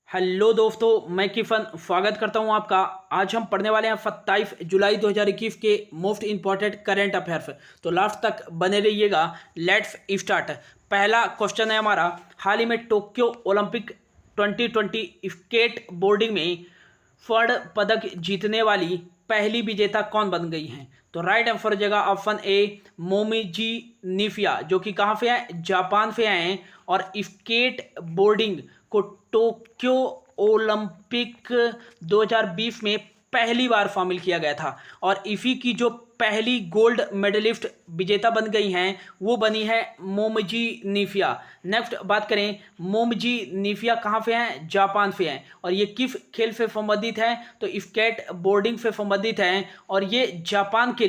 Hello दोस्तों, मैं किफन स्वागत करता हूं आपका। आज हम पढ़ने वाले हैं 27 जुलाई 2021 के मोस्ट इंपॉर्टेंट करंट अफेयर्स। तो लास्ट तक बने रहिएगा। Let's start. पहला क्वेश्चन है हमारा, हाल ही में टोक्यो ओलंपिक 2020 स्केट बोर्डिंग में स्वर्ण पदक जीतने वाली पहली विजेता कौन बन गई हैं? तो राइट आंसर हो जाएगा ऑप्शन ए, मोमिजी निफिया, जो कि कहाँ से हैं? जापान से आए हैं। और स्केट बोर्डिंग को टोक्यो ओलंपिक 2020 में पहली बार शामिल किया गया था। और इसी की जो पहली गोल्ड मेडलिस्ट विजेता बन गई हैं वो बनी है मोमजी निफिया। नेक्स्ट बात करें, मोमजी निफिया कहाँ से हैं? जापान से हैं। और ये किस खेल से संबंधित है? तो स्केट बोर्डिंग से संबंधित हैं। और ये जापान के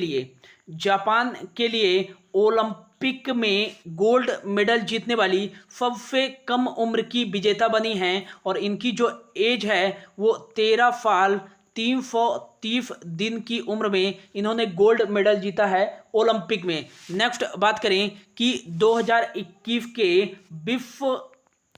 लिए ओलंपिक में गोल्ड मेडल जीतने वाली सबसे कम उम्र की विजेता बनी हैं। और इनकी जो एज है वो 13 साल 330 दिन की उम्र में इन्होंने गोल्ड मेडल जीता है ओलंपिक में। नेक्स्ट बात करें कि 2021 के विश्व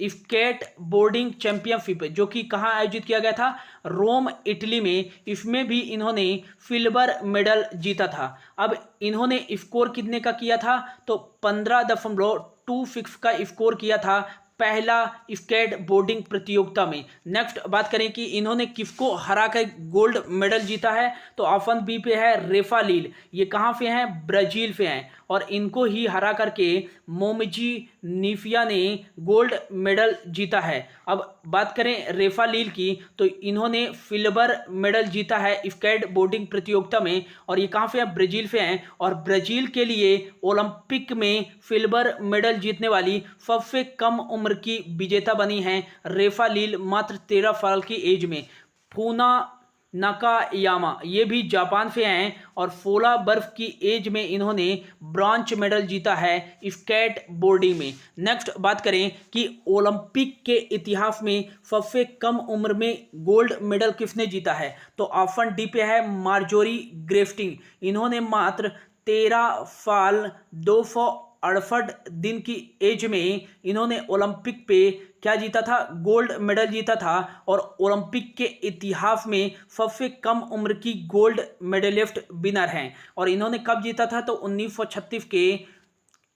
स्केट बोर्डिंग चैंपियनशिप जो कि कहाँ आयोजित किया गया था? रोम, इटली में। इसमें भी इन्होंने सिल्वर मेडल जीता था। अब इन्होंने स्कोर कितने का किया था? तो 15.26 का स्कोर किया था पहला स्केट बोर्डिंग प्रतियोगिता में। नेक्स्ट बात करें कि इन्होंने किसको हरा कर गोल्ड मेडल जीता है? तो ऑप्शन बी पे है रेफा लील। ये कहाँ से हैं? ब्राजील से हैं। और इनको ही हरा करके मोमजी निफिया ने गोल्ड मेडल जीता है। अब बात करें रेफा लील की, तो इन्होंने सिल्वर मेडल जीता है स्केट बोर्डिंग प्रतियोगिता में। और ये कहाँ से हैं? ब्राजील से हैं। और ब्राजील के लिए ओलंपिक में सिल्वर मेडल जीतने वाली सबसे कम उम्र की विजेता बनी हैं रेफा लील, मात्र 13 साल की एज में। फूना नाकायामा ये भी जापान से हैं। और 16 वर्ष की एज में इन्होंने ब्रॉन्ज मेडल जीता है स्केट बोर्डिंग में। नेक्स्ट बात करें कि ओलंपिक के इतिहास में सबसे कम उम्र में गोल्ड मेडल किसने जीता है? तो ऑप्शन डी पे है मार्जोरी ग्रेफ्टिंग। इन्होंने मात्र 13 साल 268 दिन की एज में इन्होंने ओलंपिक पे क्या जीता था? गोल्ड मेडल जीता था। और ओलंपिक के इतिहास में सबसे कम उम्र की गोल्ड मेडलिस्ट विनर हैं। और इन्होंने कब जीता था? तो 1936 के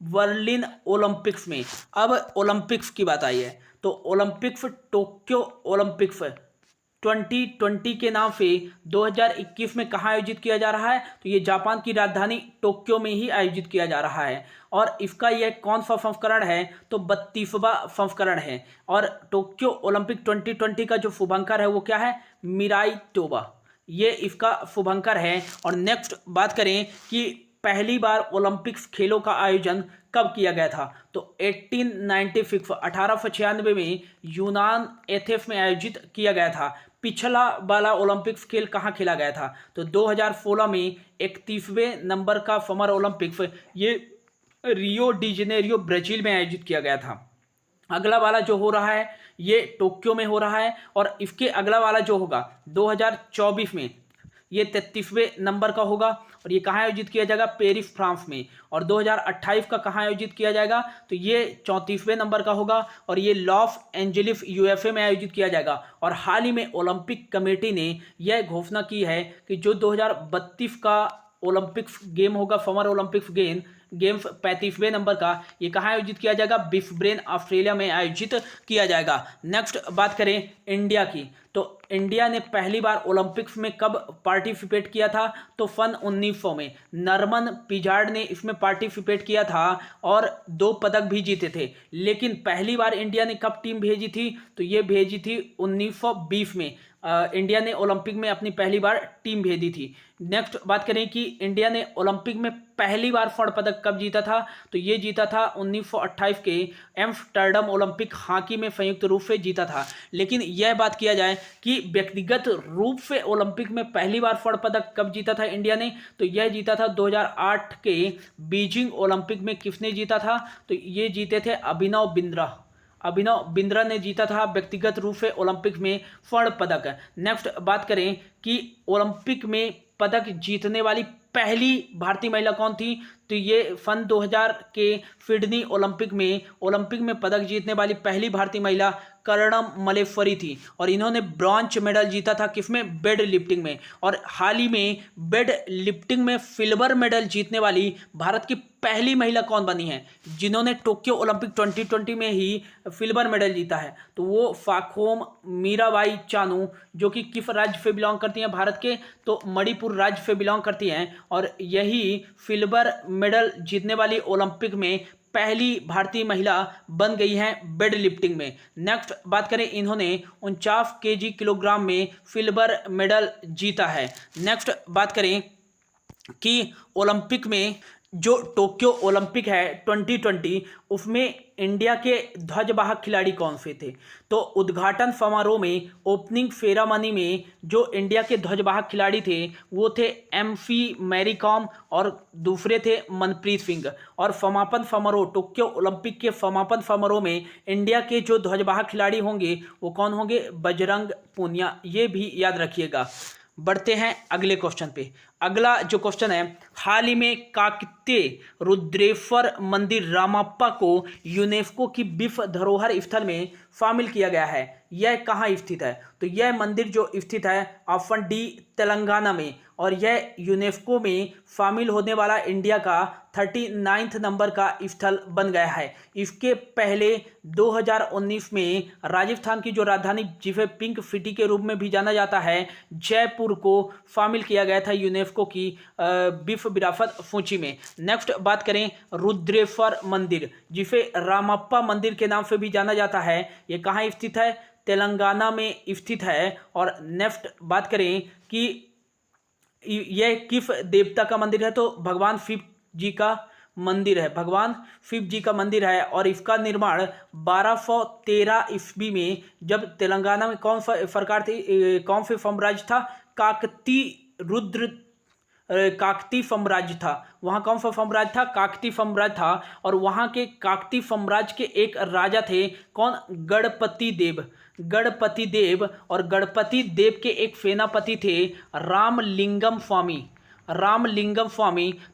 बर्लिन ओलंपिक्स में। अब ओलंपिक्स की बात आई है, तो ओलंपिक्स टोक्यो ओलंपिक्स 2020 के नाम से 2021 में कहाँ आयोजित किया जा रहा है? तो ये जापान की राजधानी टोक्यो में ही आयोजित किया जा रहा है। और इसका यह कौन सा संस्करण है? तो 32वां संस्करण है। और टोक्यो ओलंपिक 2020 का जो शुभंकर है वो क्या है? मिराई टोबा, ये इसका शुभंकर है। और नेक्स्ट बात करें कि पहली बार ओलंपिक्स खेलों का आयोजन कब किया गया था? तो 1896 में यूनान एथेंस में आयोजित किया गया था। पिछला वाला ओलंपिक्स खेल कहाँ खेला गया था? तो 2016 में 31वें नंबर का समर ओलंपिक्स ये रियो डी जेनेरियो ब्राजील में आयोजित किया गया था। अगला वाला जो हो रहा है ये टोक्यो में हो रहा है। और इसके अगला वाला जो होगा 2024 में ये 33वें नंबर का होगा। और ये कहाँ आयोजित किया जाएगा? पेरिस, फ्रांस में। और 2028 का कहाँ आयोजित किया जाएगा? तो ये 34वें नंबर का होगा। और ये लॉस एंजलिस यूएसए में आयोजित किया जाएगा। और हाल ही में ओलंपिक कमेटी ने यह घोषणा की है कि जो 2032 का ओलंपिक्स गेम होगा, समर ओलंपिक्स गेम्स 35वें नंबर का, ये कहाँ आयोजित किया जाएगा? ब्रिस्बेन, ऑस्ट्रेलिया में आयोजित किया जाएगा। नेक्स्ट बात करें इंडिया की, तो इंडिया ने पहली बार ओलंपिक्स में कब पार्टिसिपेट किया था? तो सन 1900 में नरमन पिजार्ड ने इसमें पार्टिसिपेट किया था और 2 पदक भी जीते थे। लेकिन पहली बार इंडिया ने कब टीम भेजी थी? तो ये भेजी थी 1920 में। इंडिया ने ओलंपिक में अपनी पहली बार टीम भेजी थी। नेक्स्ट बात करें कि इंडिया ने ओलंपिक में पहली बार स्वर्ण पदक कब जीता था? तो ये जीता था 1928 के एम्स्टर्डम ओलंपिक हॉकी में संयुक्त रूप से जीता था। लेकिन यह बात किया जाए कि व्यक्तिगत रूप से ओलंपिक में पहली बार स्वर्ण पदक कब जीता था इंडिया ने? तो यह जीता था 2008 के बीजिंग ओलंपिक में। किसने जीता था? तो ये जीते थे अभिनव बिंद्रा ने जीता था व्यक्तिगत रूप से ओलंपिक में स्वर्ण पदक। नेक्स्ट बात करें कि ओलंपिक में पदक जीतने वाली पहली भारतीय महिला कौन थी? तो ये सन 2000 के सिडनी ओलंपिक में पदक जीतने वाली पहली भारतीय महिला कर्णम मल्लेश्वरी थी और इन्होंने ब्रॉन्ज मेडल जीता था किसमें, वेट लिफ्टिंग में। और हाल ही में वेट लिफ्टिंग में सिल्वर मेडल जीतने वाली भारत की पहली महिला कौन बनी है, जिन्होंने टोक्यो ओलंपिक 2020 में ही सिल्वर मेडल जीता है, तो वो फाखोम मीराबाई चानू, जो कि किस राज्य से बिलोंग करती हैं भारत के, तो मणिपुर राज्य से बिलोंग करती हैं और यही सिल्वर मेडल जीतने वाली ओलंपिक में पहली भारतीय महिला बन गई हैं वेट लिफ्टिंग में। नेक्स्ट बात करें, इन्होंने 49 केजी किलोग्राम में सिल्वर मेडल जीता है। नेक्स्ट बात करें कि ओलंपिक में जो टोक्यो ओलंपिक है 2020, उसमें इंडिया के ध्वजवाहक खिलाड़ी कौन से थे, तो उद्घाटन समारोह में ओपनिंग सेरेमनी में जो इंडिया के ध्वजवाहक खिलाड़ी थे वो थे MC मैरी कॉम और दूसरे थे मनप्रीत सिंह। और समापन समारोह, टोक्यो ओलंपिक के समापन समारोह में इंडिया के जो ध्वजवाहक खिलाड़ी होंगे वो कौन होंगे, बजरंग पूनिया, ये भी याद रखिएगा। बढ़ते हैं अगले क्वेश्चन पे। अगला जो क्वेश्चन है, हाल ही में काकतीय रुद्रेश्वर मंदिर रामप्पा को यूनेस्को की विश्व धरोहर स्थल में शामिल किया गया है। यह कहाँ स्थित है, तो यह मंदिर जो स्थित है ऑप्शन डी तेलंगाना में, और यह यूनेस्को में शामिल होने वाला इंडिया का 39 नंबर का स्थल बन गया है। इसके पहले 2019 में राजस्थान की जो राजधानी जिसे पिंक सिटी के रूप में भी जाना जाता है, जयपुर को शामिल किया गया था यूनेस्को की विश्व विरासत सूची में। नेक्स्ट बात करें रुद्रेश्वर मंदिर, जिसे रामप्पा मंदिर के नाम से भी जाना जाता है, ये कहाँ स्थित है, तेलंगाना में स्थित है। और नेक्स्ट बात करें कि यह किस देवता का मंदिर है, तो भगवान शिव जी का मंदिर है, भगवान शिव जी का मंदिर है। और इसका निर्माण 1213 ईस्वी में, जब तेलंगाना में कौन सा सरकार थी, कौन से साम्राज्य था, काकतीय साम्राज्य था। वहाँ कौन सा साम्राज्य था, काकतीय साम्राज्य था। और वहाँ के काकतीय साम्राज्य के एक राजा थे, कौन, गणपति देव। और गणपति देव के एक सेनापति थे रामलिंगम स्वामी।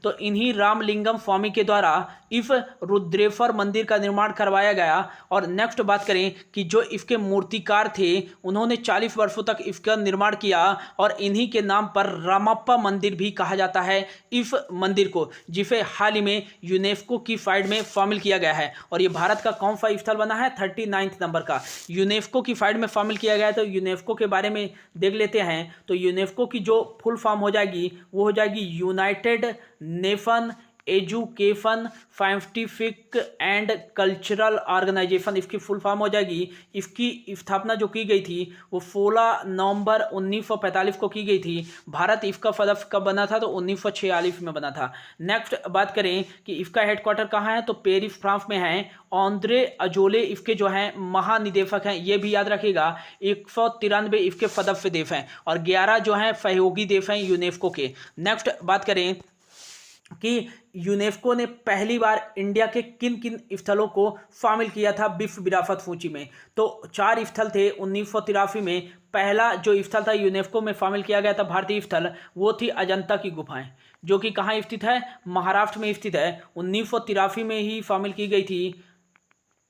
तो इन्हीं रामलिंगम स्वामी के द्वारा इस रुद्रेश्वर मंदिर का निर्माण करवाया गया। और नेक्स्ट बात करें कि जो इसके मूर्तिकार थे उन्होंने 40 वर्षों तक इसका निर्माण किया और इन्हीं के नाम पर रामप्पा मंदिर भी कहा जाता है इस मंदिर को, जिसे हाल ही में यूनेस्को की साइट में शामिल किया गया है। और ये भारत का कौन सा स्थल बना है, 39 नंबर का यूनेस्को की साइट में शामिल किया गया है। तो यूनेस्को के बारे में देख लेते हैं। तो यूनेस्को की जो फुल फॉर्म हो जाएगी वो हो जाएगी United Nation Education Scientific and Cultural Organization, इसकी फुल फॉर्म हो जाएगी। इसकी स्थापना जो की गई थी वो 16 नवंबर 1945 को की गई थी। भारत इसका सदस्य कब बना था, तो 1946 में बना था। नेक्स्ट बात करें कि इसका हेडक्वार्टर कहाँ है, तो पेरिस फ्रांस में है। ऑन्द्रे अजोले इसके जो हैं महानिदेशक हैं, ये भी याद रखिएगा। 193 इसके सदस्य देश हैं और 11 जो हैं सहयोगी देश हैं यूनेस्को के। नेक्स्ट बात करें कि यूनेस्को ने पहली बार इंडिया के किन किन स्थलों को शामिल किया था विश्व विरासत सूची में, तो 4 स्थल थे 1983 में। पहला जो स्थल था यूनेस्को में शामिल किया गया था भारतीय स्थल, वो थी अजंता की गुफाएं, जो कि कहाँ स्थित है, महाराष्ट्र में स्थित है। 1983 में ही शामिल की गई थी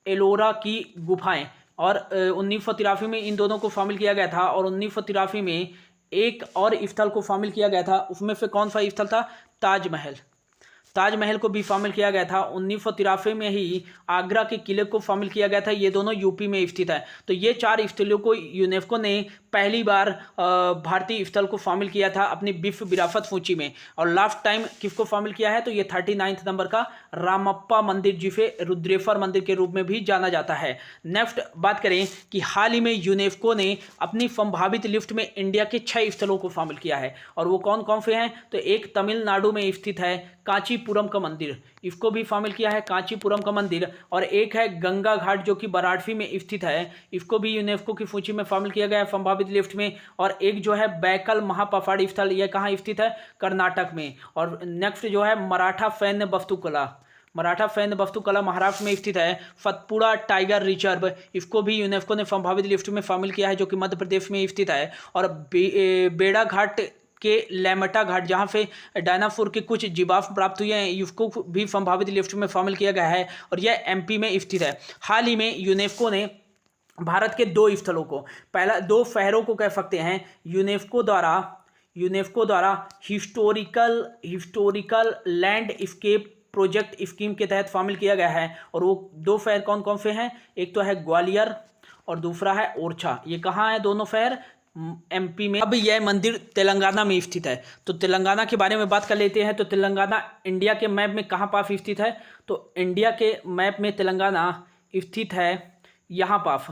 एलोरा की गुफाएं और 1983 में इन दोनों को शामिल किया गया था। और 1983 में एक और स्थल को शामिल किया गया था, उसमें से कौन सा स्थल था, ताजमहल को भी शामिल किया गया था। 1983 में ही आगरा के किले को शामिल किया गया था। ये दोनों यूपी में स्थित है। तो ये 4 स्थलों को यूनेस्को ने पहली बार भारतीय स्थल को शामिल किया था अपनी विश्व विरासत सूची में। और लास्ट टाइम किसको शामिल किया है, तो ये 39 नंबर का रामप्पा मंदिर, जिसे रुद्रेश्वर मंदिर के रूप में भी जाना जाता है। नेक्स्ट बात करें कि हाल ही में यूनेस्को ने अपनी संभावित लिस्ट में इंडिया के 6 स्थलों को शामिल किया है। और वो कौन कौन से हैं, तो एक तमिलनाडु में स्थित है कांचीपुरम का मंदिर, इसको भी शामिल किया है कांचीपुरम का मंदिर। और एक है गंगा घाट जो कि वाराणसी में स्थित है, इसको भी यूनेस्को की सूची में शामिल किया गया है संभावित लिस्ट में। और एक जो है बैकल महापहाड़ी स्थल, यह कहाँ स्थित है, कर्नाटक में। और नेक्स्ट जो है मराठा सैन्य वस्तुकला महाराष्ट्र में स्थित है। सतपुड़ा टाइगर रिजर्व, इसको भी यूनेस्को ने संभावित लिस्ट में शामिल किया है, जो कि मध्य प्रदेश में स्थित है। और बेड़ा घाट के लेमटा घाट, जहाँ पे डायनासोर के कुछ जीवाश्म प्राप्त हुए हैं, इसको भी संभावित लिस्ट में शामिल किया गया है और यह एमपी में स्थित है। हाल ही में यूनेस्को ने भारत के 2 स्थलों को, पहला 2 शहरों को कह सकते हैं, यूनेस्को द्वारा हिस्टोरिकल लैंडस्केप प्रोजेक्ट स्कीम के तहत शामिल किया गया है। और वो 2 शहर कौन कौन से हैं? एक तो है ग्वालियर और दूसरा है ओरछा। ये कहाँ है दोनों शहर? एमपी में। अब यह मंदिर तेलंगाना में स्थित है। तो तेलंगाना के बारे में बात कर लेते हैं। तो तेलंगाना इंडिया के मैप में कहाँ पास स्थित है? तो इंडिया के मैप में तेलंगाना स्थित है यहाँ पास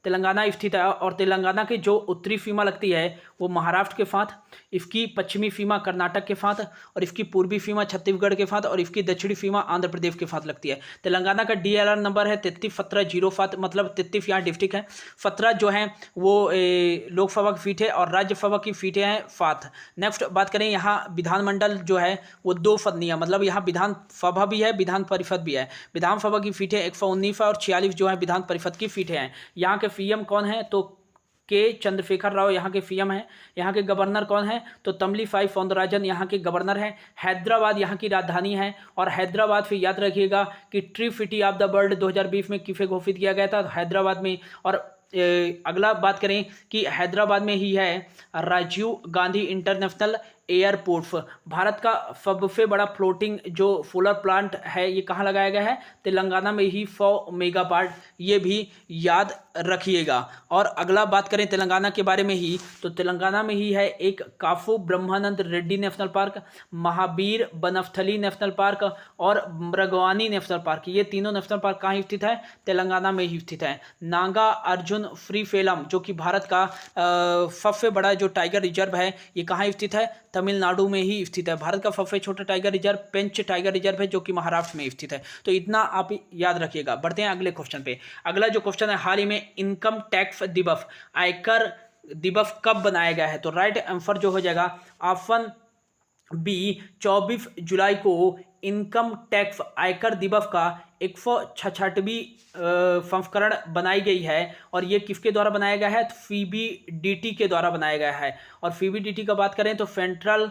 तेलंगाना स्थित है। और तेलंगाना की जो उत्तरी सीमा लगती है वो महाराष्ट्र के साथ, इसकी पश्चिमी सीमा कर्नाटक के साथ, और इसकी पूर्वी सीमा छत्तीसगढ़ के साथ, और इसकी दक्षिणी सीमा आंध्र प्रदेश के साथ लगती है। तेलंगाना का DLR नंबर है 331707, मतलब 33 यहाँ डिस्ट्रिक्ट है। 17 जो है वो लोकसभा की सीट है और राज्यसभा की सीटें हैं 7। नेक्स्ट बात करें, यहाँ विधानमंडल जो है वो 2 सदनीय, मतलब यहाँ विधानसभा भी है, विधान परिषद भी है। विधानसभा की सीटें 119 और 46 जो है विधान परिषद की सीटें हैं। यहाँ के सीएम कौन है? तो के चंद्रशेखर राव यहाँ के सीएम हैं। यहाँ के गवर्नर कौन है? तो तमिलिसाई सौंदरराजन यहाँ के गवर्नर हैं। हैदराबाद यहाँ की राजधानी है। और हैदराबाद फिर याद रखिएगा कि tree city of the world 2020 में किसे घोषित किया गया था? हैदराबाद में। और अगला बात करें कि हैदराबाद में ही है राजीव गांधी इंटरनेशनल एयरपोर्ट। भारत का सबसे बड़ा फ्लोटिंग जो सोलर प्लांट है ये कहाँ लगाया गया है? तेलंगाना में ही 100 मेगावाट, ये भी याद रखिएगा। और अगला बात करें तेलंगाना के बारे में ही, तो तेलंगाना में ही है एक काफू Brahmananda Reddy national park, Mahavir Vanasthali national park और मृगवानी नेशनल पार्क। ये तीनों नेशनल पार्क कहाँ स्थित है? तेलंगाना में ही स्थित है। नागा अर्जुन श्रीशैलम जो कि भारत का सबसे बड़ा जो टाइगर रिजर्व है ये कहाँ स्थित है? तमिलनाडु में ही स्थित है। भारत का सबसे छोटा टाइगर रिजर्व पेंच टाइगर रिजर्व है जो कि महाराष्ट्र में स्थित है। तो इतना आप याद रखिएगा। बढ़ते हैं अगले क्वेश्चन पे। अगला जो क्वेश्चन है, हाल ही में इनकम टैक्स दिवस, आयकर दिवस कब बनाया गया है? तो राइट आंसर जो हो जाएगा ऑप्शन बी, 24 जुलाई को इनकम टैक्स आयकर दिवस का 166वीं संस्करण बनाई गई है। और ये किसके द्वारा बनाया गया है? CBDT के द्वारा बनाया गया है। और CBDT का बात करें तो central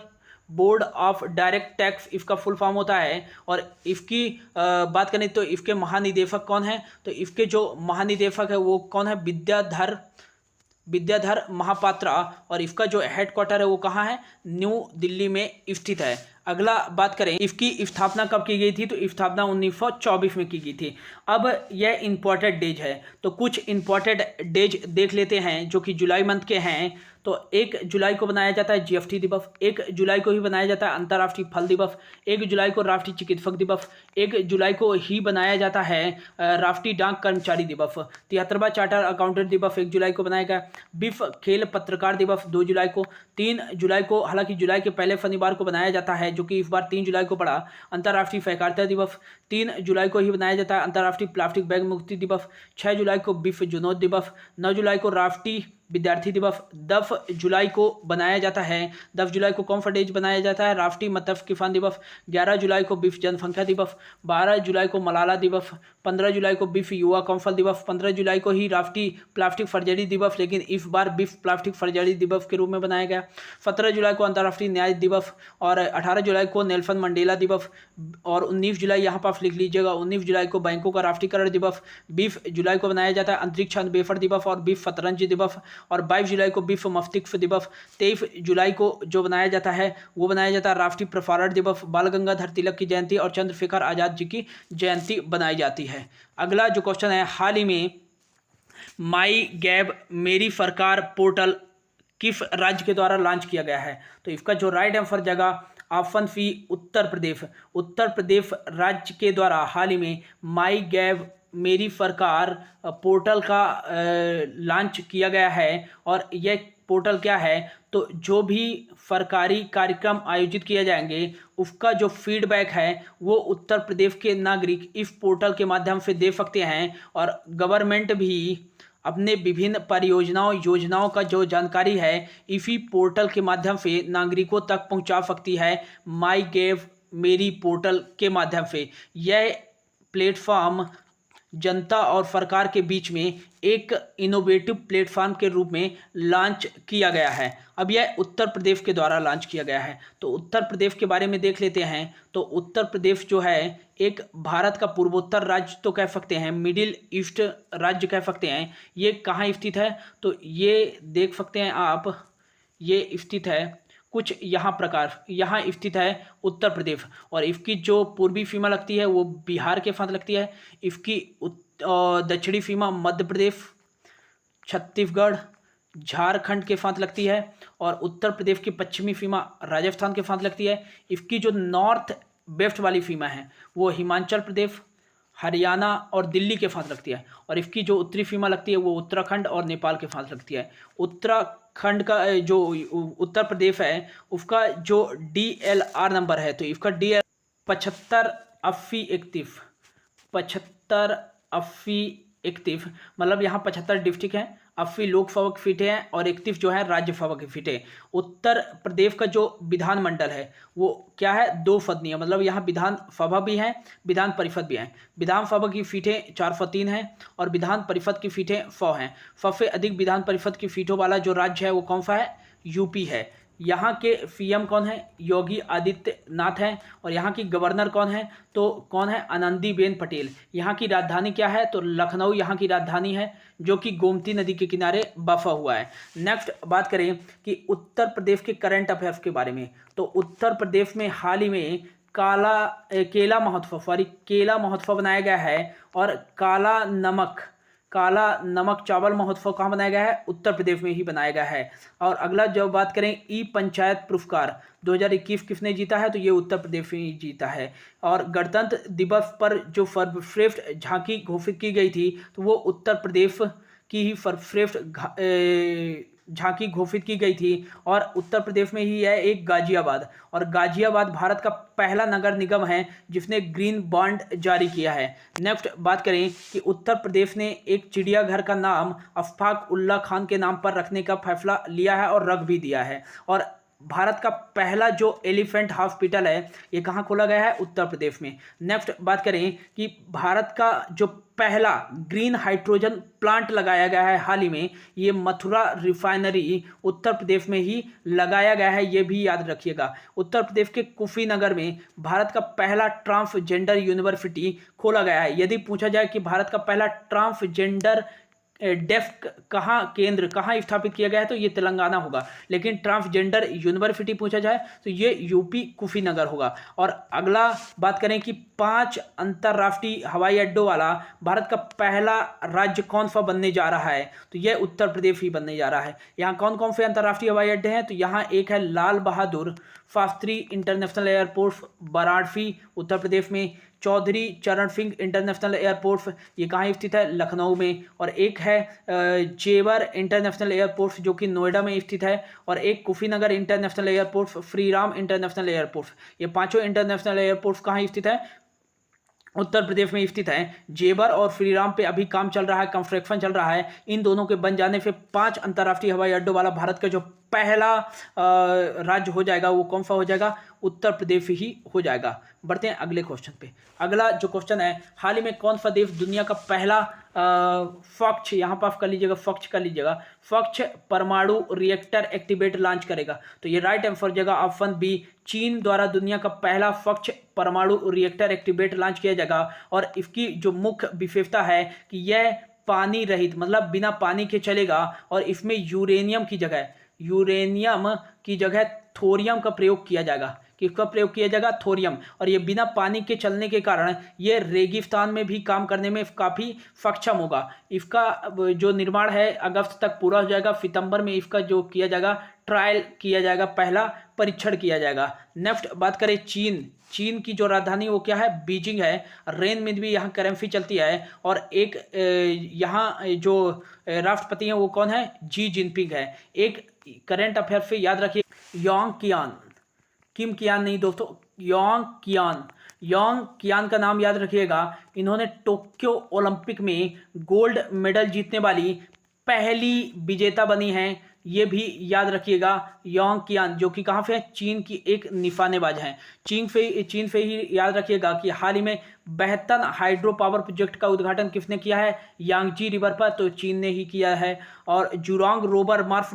board of direct tax इसका फुल फॉर्म होता है। और इसकी बात करें तो इसके महानिदेशक कौन है? तो इसके जो महानिदेशक है वो कौन है? विद्याधर महापात्रा। और इसका जो हेडक्वार्टर है वो कहाँ है? न्यू दिल्ली में स्थित है। अगला बात करें इसकी स्थापना कब की गई थी? तो स्थापना 1924 में की गई थी। अब यह इंपॉर्टेंट डेज है, तो कुछ इंपॉर्टेंट डेज देख लेते हैं जो कि जुलाई मंथ के हैं। तो 1 जुलाई को बनाया जाता है GST दिवस, 1 जुलाई को ही बनाया जाता है अंतर्राष्ट्रीय फल दिवस, 1 जुलाई को राष्ट्रीय चिकित्सक दिवस, 1 जुलाई को ही बनाया जाता है राष्ट्रीय डाक कर्मचारी दिवस, 73वां चार्टर अकाउंटेंट दिवस 1 जुलाई को बनाया गया, विश्व खेल पत्रकार दिवस 2 जुलाई को, 3 जुलाई को, हालांकि जुलाई के पहले शनिवार को बनाया जाता है जो कि इस बार 3 जुलाई को पड़ा, अंतर्राष्ट्रीय सहकारिता दिवस, 3 जुलाई को ही बनाया जाता है अंतर्राष्ट्रीय प्लास्टिक बैग मुक्ति दिवस, 6 जुलाई को विश्व जुनून दिवस, 9 जुलाई को राष्ट्रीय विद्यार्थी दिवस, 10 जुलाई को बनाया जाता है, 10 जुलाई को कौन सा डेज बनाया जाता है? राष्ट्रीय मत्स्य किसान दिवस, 11 जुलाई को विश्व जनसंख्या दिवस, 12 जुलाई को मलाला दिवस, 15 जुलाई को विश्व युवा कौशल दिवस, 15 जुलाई को ही राष्ट्रीय प्लास्टिक सर्जरी दिवस, लेकिन इस बार विश्व प्लास्टिक सर्जरी दिवस के रूप में बनाया गया, 17 जुलाई को अंतर्राष्ट्रीय न्याय दिवस, और 18 जुलाई को नेल्सन मंडेला दिवस, और 19 जुलाई यहाँ पर लिख लीजिएगा, 19 जुलाई को बैंकों का राष्ट्रीयकरण दिवस, 20 जुलाई को बनाया जाता है अंतरिक्ष अन्वेषण दिवस और विश्व शतरंज दिवस, और 22 जुलाई को विश्व मस्तिष्क दिवस, 23 जुलाई को जो बनाया जाता है वो बनाया जाता है राष्ट्रीय प्रसारण दिवस, बाल गंगाधर तिलक की जयंती और चंद्रशेखर आजाद जी की जयंती बनाई जाती है। अगला जो क्वेश्चन है, हाल ही में माई गैब मेरी सरकार पोर्टल किस राज्य के द्वारा लॉन्च किया गया है? तो इसका जो राइट आंसर जगह ऑप्शन सी उत्तर प्रदेश, उत्तर प्रदेश राज्य के द्वारा हाल ही में माई गैब मेरी सरकार पोर्टल का लॉन्च किया गया है। और यह पोर्टल क्या है? तो जो भी सरकारी कार्यक्रम आयोजित किए जाएंगे उसका जो फीडबैक है वो उत्तर प्रदेश के नागरिक इस पोर्टल के माध्यम से दे सकते हैं। और गवर्नमेंट भी अपने विभिन्न परियोजनाओं योजनाओं का जो जानकारी है इसी पोर्टल के माध्यम से नागरिकों तक पहुंचा सकती है, माई गैव मेरी पोर्टल के माध्यम से। यह प्लेटफॉर्म जनता और सरकार के बीच में एक इनोवेटिव प्लेटफॉर्म के रूप में लॉन्च किया गया है। अब यह उत्तर प्रदेश के द्वारा लॉन्च किया गया है। तो उत्तर प्रदेश के बारे में देख लेते हैं। तो उत्तर प्रदेश जो है एक भारत का पूर्वोत्तर राज्य तो कह सकते हैं, मिडिल ईस्ट राज्य कह सकते हैं। ये कहाँ स्थित है? तो ये देख सकते हैं आप, ये स्थित है कुछ यहाँ प्रकार, यहाँ स्थित है उत्तर प्रदेश। और इसकी जो पूर्वी सीमा लगती है वो बिहार के साथ लगती है। इसकी दक्षिणी सीमा मध्य प्रदेश, छत्तीसगढ़, झारखंड के साथ लगती है। और उत्तर प्रदेश की पश्चिमी सीमा राजस्थान के साथ लगती है। इसकी जो नॉर्थ वेस्ट वाली सीमा है वो हिमाचल प्रदेश, हरियाणा और दिल्ली के साथ लगती है। और इसकी जो उत्तरी सीमा लगती है वो उत्तराखंड और नेपाल के साथ लगती है। उत्तराखंड का जो उत्तर प्रदेश है उसका जो DLR नंबर है, तो इसका DL 758031, 758031, मतलब यहाँ 75 डिस्ट्रिक्ट हैं, 80 लोकसभा की सीटें हैं और 31 जो है राज्यसभा की सीटें। उत्तर प्रदेश का जो विधानमंडल है वो क्या है? 2 सदनीय, मतलब यहाँ विधानसभा भी है, विधान परिषद भी है। विधानसभा की सीटें 403 हैं और विधान परिषद की सीटें 100 हैं। सबसे अधिक विधान परिषद की सीटों वाला जो राज्य है वो कौन सा है? यूपी है। यहाँ के CM कौन है? योगी आदित्यनाथ हैं। और यहाँ की गवर्नर कौन है? तो कौन है? आनंदीबेन पटेल। यहाँ की राजधानी क्या है? तो लखनऊ यहाँ की राजधानी है, जो कि गोमती नदी के किनारे बसा हुआ है। नेक्स्ट बात करें कि उत्तर प्रदेश के करंट अफेयर्स के बारे में। तो उत्तर प्रदेश में हाल ही में केला महोत्सव बनाया गया है। और काला नमक चावल महोत्सव कहाँ बनाया गया है? उत्तर प्रदेश में ही बनाया गया है। और अगला जब बात करें ई पंचायत पुरस्कार 2021 किसने जीता है? तो ये उत्तर प्रदेश में ही जीता है। और गणतंत्र दिवस पर जो सर्वश्रेष्ठ झांकी घोषित की गई थी तो वो उत्तर प्रदेश की ही सर्वश्रेष्ठ झांकी घोषित की गई थी। और उत्तर प्रदेश में ही है एक गाजियाबाद। और गाजियाबाद भारत का पहला नगर निगम है जिसने ग्रीन बॉन्ड जारी किया है। नेक्स्ट बात करें कि उत्तर प्रदेश ने एक चिड़ियाघर का नाम अशफाक उल्लाह खान के नाम पर रखने का फैसला लिया है और रख भी दिया है। और भारत का पहला जो एलिफेंट हॉस्पिटल है ये कहाँ खोला गया है? उत्तर प्रदेश में। नेक्स्ट बात करें कि भारत का जो पहला ग्रीन हाइड्रोजन प्लांट लगाया गया है हाल ही में, ये मथुरा रिफाइनरी उत्तर प्रदेश में ही लगाया गया है, ये भी याद रखिएगा। उत्तर प्रदेश के कुशीनगर में भारत का पहला ट्रांसजेंडर यूनिवर्सिटी खोला गया है। यदि पूछा जाए कि भारत का पहला ट्रांसजेंडर डेस्क केंद्र कहाँ स्थापित किया गया है तो ये तेलंगाना होगा। लेकिन ट्रांसजेंडर यूनिवर्सिटी पूछा जाए तो ये यूपी कुशीनगर होगा। और अगला बात करें कि 5 अंतर्राष्ट्रीय हवाई अड्डों वाला भारत का पहला राज्य कौन सा बनने जा रहा है? तो ये उत्तर प्रदेश ही बनने जा रहा है। यहाँ कौन कौन से अंतर्राष्ट्रीय हवाई अड्डे हैं? तो यहाँ एक है लाल बहादुर शास्त्री इंटरनेशनल एयरपोर्ट वाराणसी उत्तर प्रदेश में, चौधरी चरण सिंह इंटरनेशनल एयरपोर्ट ये कहाँ स्थित है? लखनऊ में। और एक है जेवर इंटरनेशनल एयरपोर्ट जो कि नोएडा में स्थित है। और एक Kushinagar international airport, Shriram international airport, ये पांचों इंटरनेशनल एयरपोर्ट कहाँ स्थित है? उत्तर प्रदेश में स्थित है। जेवर और श्रीराम पे अभी काम चल रहा है, कंस्ट्रक्शन चल रहा है। इन दोनों के बन जाने से 5 अंतर्राष्ट्रीय हवाई अड्डों वाला भारत का जो पहला राज्य हो जाएगा वो कौन सा हो जाएगा? उत्तर प्रदेश ही हो जाएगा। बढ़ते हैं अगले क्वेश्चन पे। अगला जो क्वेश्चन है, हाल ही में कौन सा देश दुनिया का पहला स्वच्छ, यहाँ पर कर लीजिएगा, स्वच्छ परमाणु रिएक्टर एक्टिवेट लॉन्च करेगा? तो ये राइट आंसर हो जाएगा ऑप्शन बी, चीन द्वारा दुनिया का पहला स्वच्छ परमाणु रिएक्टर एक्टिवेट लॉन्च किया जाएगा। और इसकी जो मुख्य विशेषता है कि यह पानी रहित, मतलब बिना पानी के चलेगा। और इसमें यूरेनियम की जगह थोरियम का प्रयोग किया जाएगा। किसका प्रयोग किया जाएगा? थोरियम। और ये बिना पानी के चलने के कारण ये रेगिस्तान में भी काम करने में काफ़ी सक्षम होगा। इसका जो निर्माण है अगस्त तक पूरा हो जाएगा। सितंबर में इसका जो किया जाएगा ट्रायल किया जाएगा, पहला परीक्षण किया जाएगा। नेक्स्ट बात करें चीन की जो राजधानी वो क्या है? बीजिंग है। रेन में भी यहाँ करेंसी चलती है। और एक यहाँ जो राष्ट्रपति हैं वो कौन है? जी जिनपिंग है। एक करंट अफेयर से याद रखिए, किम कियान नहीं दोस्तों, योंग कियान का नाम याद रखिएगा। इन्होंने टोक्यो ओलंपिक में गोल्ड मेडल जीतने वाली पहली विजेता बनी हैं ये भी याद रखिएगा योंग कियान, जो कि कहाँ पे है, चीन की एक निशानेबाज हैं। चीन से ही याद रखिएगा कि हाल ही में बेहतन हाइड्रो पावर प्रोजेक्ट का उद्घाटन किसने किया है, यांगजी रिवर पर, तो चीन ने ही किया है। और जुरांग रोवर मार्स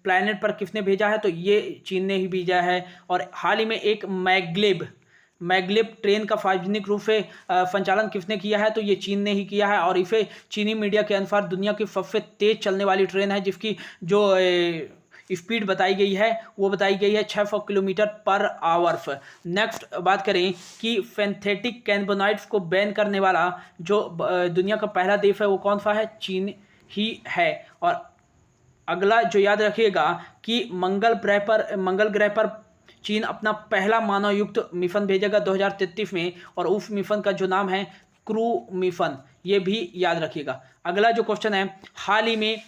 प्लैनेट पर किसने भेजा है, तो ये चीन ने ही भेजा है। और हाल ही में एक मैगलेब ट्रेन का सार्वजनिक रूप से संचालन किसने किया है, तो ये चीन ने ही किया है। और इसे चीनी मीडिया के अनुसार दुनिया की सबसे तेज चलने वाली ट्रेन है, जिसकी जो स्पीड बताई गई है वो बताई गई है 600 किलोमीटर पर आवर। नेक्स्ट बात करें कि सिंथेटिक कैनबोनाइड्स को बैन करने वाला जो दुनिया का पहला देश है वो कौन सा है, चीन ही है। और अगला जो याद रखिएगा कि मंगल ग्रह पर चीन अपना पहला मानवयुक्त मिशन भेजेगा 2033 में, और उस मिशन का जो नाम है क्रू मिशन, ये भी याद रखिएगा। अगला जो क्वेश्चन है, हाल ही में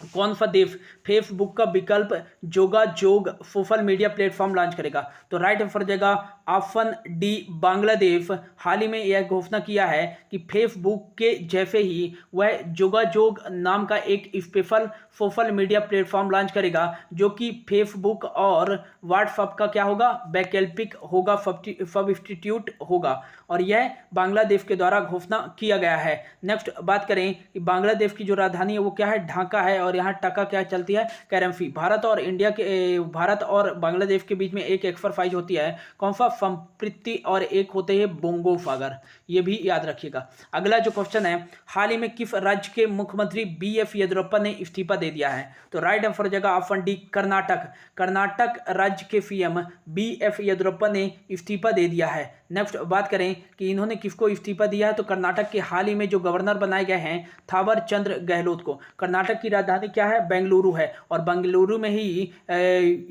कौन सा देश फेसबुक का विकल्प जोगाजोग सोशल मीडिया प्लेटफॉर्म लॉन्च करेगा, तो राइट आंसर हो जाएगा ऑप्शन डी, बांग्लादेश। हाल ही में यह घोषणा किया है कि फेसबुक के जैसे ही वह जोगाजोग नाम का एक special social media platform launch करेगा, जो कि फेसबुक और व्हाट्सएप का क्या होगा, वैकल्पिक होगा, सब्स्टिट्यूट होगा। और यह बांग्लादेश के द्वारा घोषणा किया गया है। नेक्स्ट बात करें कि बांग्लादेश की जो राजधानी है वो क्या है, ढाका है, और यहाँ टका क्या चलती है, करेंसी। भारत और बांग्लादेश के बीच में एक एक्सरसाइज होती है, कौन सा, संप्रीति, और एक होते हैं बोंगो सागर, ये भी याद रखिएगा। अगला जो क्वेश्चन है, हाल ही में किस राज्य के मुख्यमंत्री BS येदियुरप्पा ने इस्तीफा दे दिया है, तो राइट आंसर हो जाएगा ऑप्शन डी, कर्नाटक राज्य के CM BS येदियुरप्पा ने इस्तीफा दे दिया है। नेक्स्ट बात करें कि इन्होंने किसको इस्तीफा दिया है, तो कर्नाटक के हाल ही में जो गवर्नर बनाए गए हैं थावर चंद गहलोत को। कर्नाटक की राजधानी क्या है, बेंगलुरु है, और बेंगलुरु में ही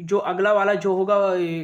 जो अगला वाला जो होगा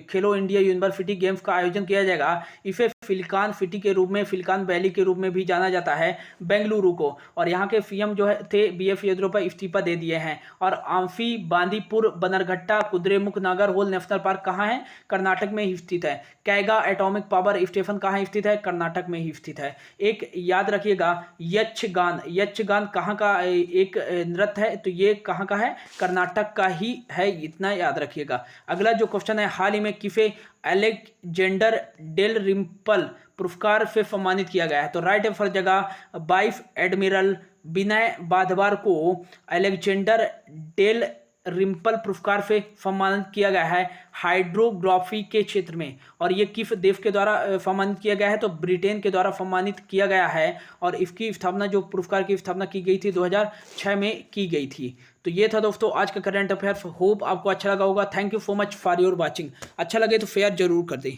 खेलो इंडिया यूनिवर्सिटी गेम्स का आयोजन किया जाएगा। इसे सिलिकॉन सिटी के रूप में, सिलिकॉन वैली के रूप में भी जाना जाता है बेंगलुरु को। और यहाँ के CM जो है थे BS येदियुरप्पा, इस्तीफा दे दिए हैं। और आम्फी, बांदीपुर, बनरघट्टा, कुद्रेमुख, नागरहोल नेशनल पार्क कहाँ है, कर्नाटक में ही स्थित है। कैगा एटॉमिक पावर स्टेशन कहाँ स्थित है, कर्नाटक में ही स्थित है। एक याद रखिएगा यक्षगान कहाँ का एक नृत्य है, तो ये कहाँ का है, कर्नाटक का ही है, इतना याद रखिएगा। अगला जो क्वेश्चन है, हाल ही में किसे अलेक्जेंडर डेल रिम्पल पुरस्कार से सम्मानित किया गया है, तो राइट आंसर जगह वाइस एडमिरल विनय बाधवार को अलेक्जेंडर डेल रिम्पल पुरस्कार से सम्मानित किया गया है हाइड्रोग्राफी के क्षेत्र में। और ये किस देश के द्वारा सम्मानित किया गया है, तो ब्रिटेन के द्वारा सम्मानित किया गया है। और इसकी स्थापना, जो पुरस्कार की स्थापना की गई थी 2006 में की गई थी। तो ये था दोस्तों आज का करंट अफेयर्स। होप आपको अच्छा लगा होगा। Thank you so much for your watching. अच्छा लगे तो शेयर जरूर कर दें।